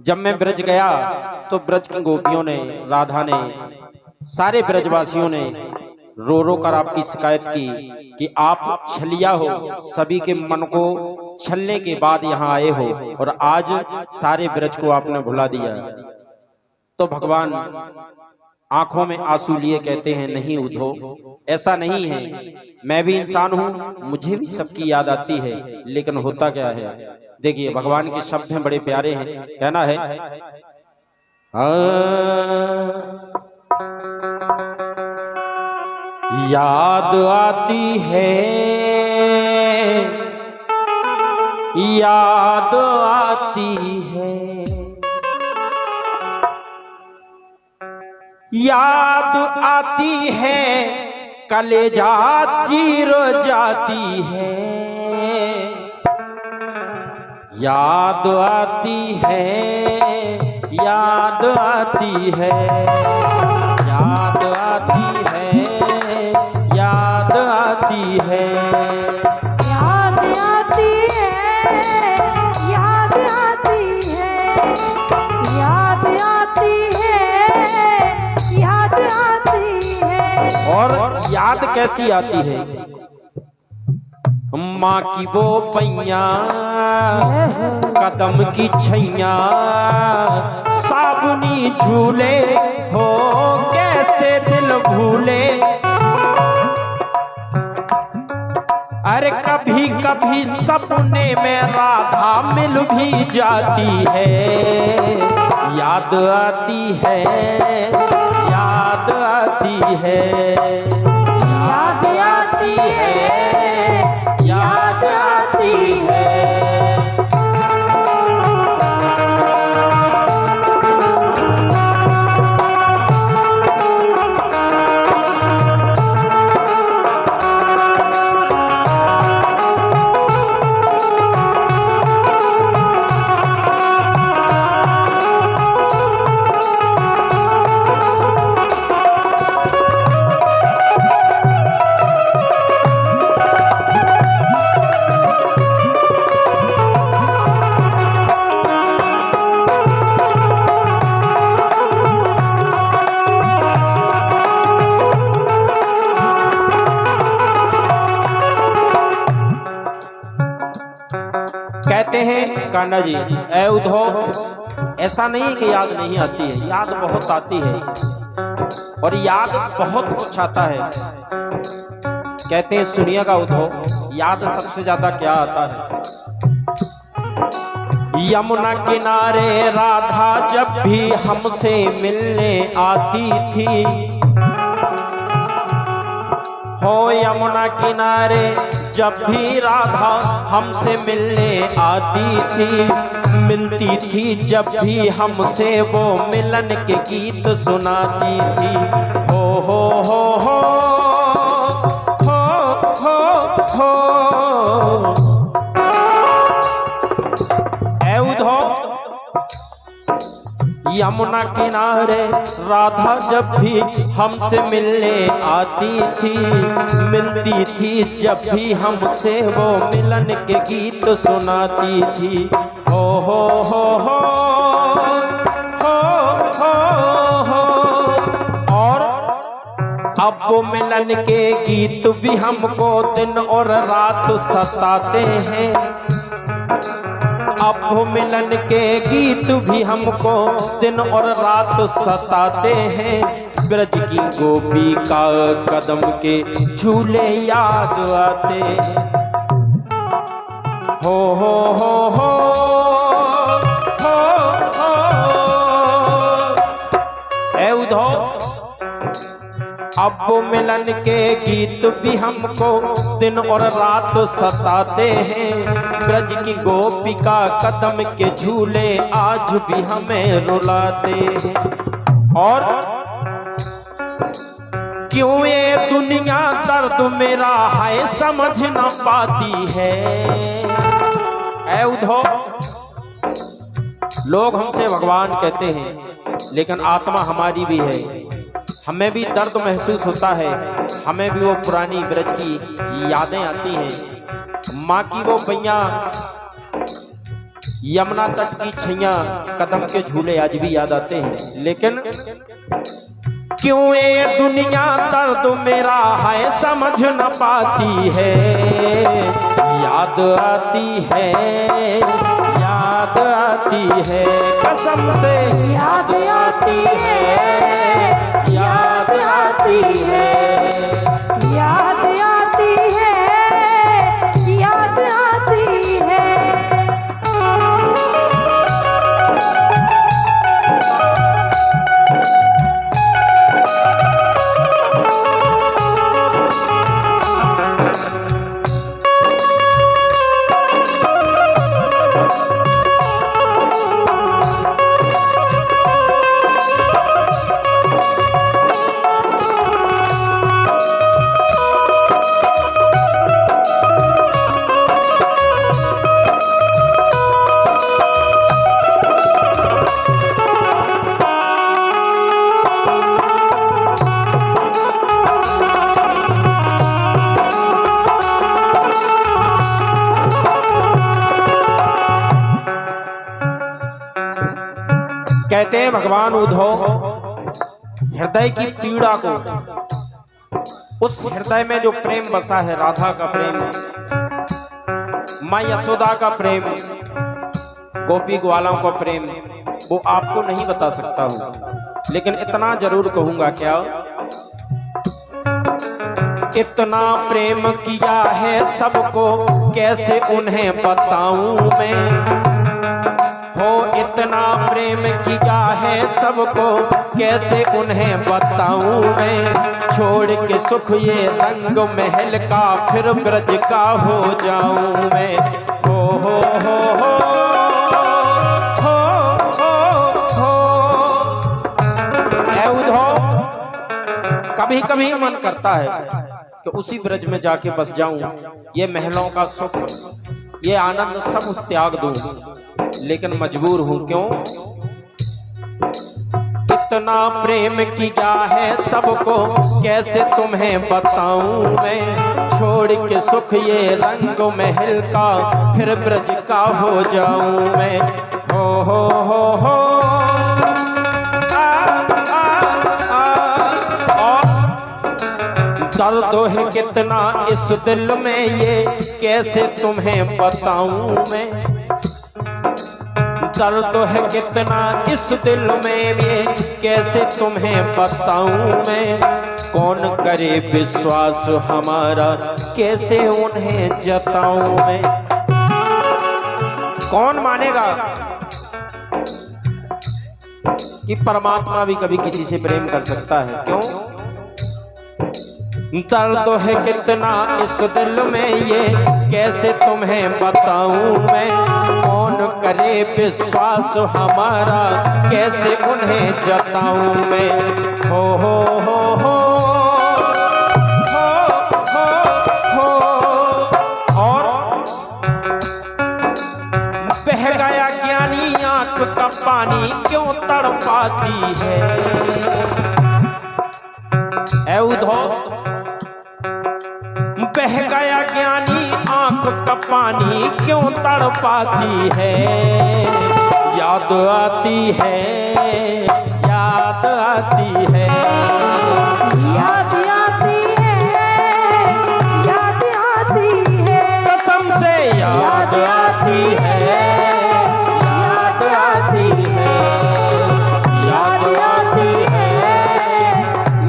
जब मैं ब्रज गया तो ब्रज की गोपियों ने, राधा ने, सारे ब्रजवासियों ने रो रो कर आपकी शिकायत की कि आप छलिया हो, सभी के मन को छलने के बाद यहाँ आए हो और आज सारे ब्रज को आपने भुला दिया। तो भगवान आंखों में आंसू लिए कहते हैं, नहीं उद्धव, ऐसा नहीं है, मैं भी इंसान हूँ, मुझे भी सबकी याद आती है, लेकिन होता क्या है। देखिए भगवान के शब्द हैं, बड़े प्यारे हैं। कहना है, याद आती है, याद आती है, याद आती है, कलेजा चीर जाती है, याद आती है, याद आती है, याद आती है, याद आती है, याद आती है, याद आती है, याद आती है, याद आती है। और याद कैसी आती है? माँ की वो पैया, कदम की छैया, साबुनी झूले हो, कैसे दिल भूले। अरे कभी कभी सपने में राधा मिल भी जाती है, याद आती है, याद आती है, याद आती है, याद आती है। कहते हैं कान्हा जी, ऐ उद्धव, ऐसा नहीं कि याद नहीं आती है, याद बहुत आती है और याद बहुत कुछ आता है। कहते हैं सुनिएगा उद्धव, याद सबसे ज्यादा क्या आता है? यमुना किनारे राधा जब भी हमसे मिलने आती थी, हो यमुना किनारे जब भी राधा हमसे मिलने आती थी, मिलती थी जब भी हमसे वो मिलन के गीत सुनाती थी। हो हो हो हो हो हो हो। ऐ उद्धव, यमुना किनारे राधा जब भी हमसे मिलने आती थी, मिलती थी जब भी हमसे वो मिलन के गीत सुनाती थी। हो हो हो हो हो हो हो। और अब वो मिलन के गीत भी हमको दिन और रात सताते हैं, अब मिलन के गीत भी हमको दिन और रात सताते हैं। ब्रज की गोपी का कदम के झूले याद आते। हो हो हो हो हो हो। ऐ उद्धव, अब मिलन के गीत भी हमको दिन और रात सताते हैं। ब्रज की गोपिका कदम के झूले आज भी हमें रुलाते हैं। और क्यों ये दुनिया दर्द मेरा है समझ न पाती है। ऐ उद्धव, लोग हमसे भगवान कहते हैं, लेकिन आत्मा हमारी भी है, हमें भी दर्द महसूस होता है, हमें भी वो पुरानी ब्रज की यादें आती हैं। माँ की वो पैया, यमुना तट की छैया, कदम के झूले आज भी याद आते हैं। लेकिन क्यों ये दुनिया दर्द मेरा है समझ न पाती है, याद आती है, याद आती है, कसम से याद आती है, याद आती है। याद आती है, याद आती है। कहते हैं भगवान उद्धव हृदय की पीड़ा को, उस हृदय में जो प्रेम बसा है, राधा का प्रेम, माँ यशोदा का प्रेम, गोपी ग्वालों का प्रेम, वो आपको नहीं बता सकता हूं। लेकिन इतना जरूर कहूंगा, क्या इतना प्रेम किया है सबको, कैसे उन्हें बताऊं मैं, हो इतना प्रेम किया है सबको, कैसे उन्हें बताऊं मैं। छोड़ के सुख ये रंग महल का, फिर ब्रज का हो जाऊं मैं। हो हो हो हो ऐ उद्धव, कभी कभी मन करता है कि उसी ब्रज में जाके बस जाऊं, ये महलों का सुख, ये आनंद सब त्याग दूं, लेकिन मजबूर हूं। क्यों? इतना प्रेम किया है सबको, कैसे तुम्हें बताऊं मैं। छोड़ के सुख ये रंग महल का, फिर ब्रज का हो जाऊं मैं। हो हो हो हो दर्द है कितना इस दिल में, ये कैसे तुम्हें बताऊं मैं। दर्द है कितना इस दिल में, ये कैसे तुम्हें बताऊं मैं। कौन करे विश्वास हमारा, कैसे उन्हें जताऊं मैं। कौन मानेगा कि परमात्मा भी कभी किसी से प्रेम कर सकता है? क्यों? दर्द है कितना इस दिल में, ये कैसे तुम्हें बताऊं मैं। कौन करे विश्वास हमारा, कैसे उन्हें जताऊं मैं। हो हो हो हो हो हो हो। और बह गया ज्ञानी आंख का पानी, क्यों तड़पाती है। ऐ उद्धव, बह गया ज्ञानी आंख का पानी, क्यों तड़पाती है। याद आती है, याद आती है, याद आती है, याद आती है, कसम से याद आती है, याद आती है, याद आती है,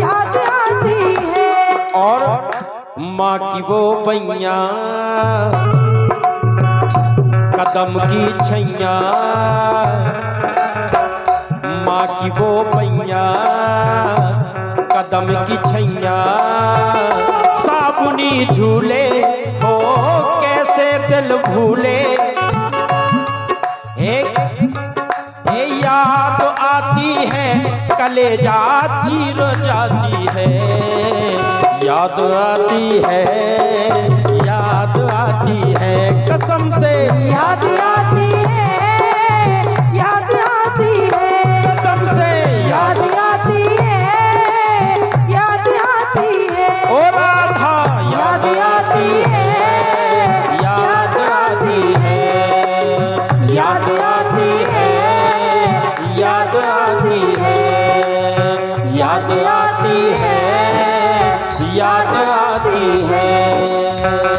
याद आती है। और माँ की वो बैया, कदम की छैया, माँ की वो बैया, कदम की छैया, साबुनी झूले, हो कैसे दिल भूले। एक याद आती है, कलेजा चीर जाती है। याद आती है, याद आती है, कसम से याद आती है, याद आती है, कसम से याद आती है, याद आती है। ओ राधा, याद आती है, याद आती है, याद याद आती है, याद आती है।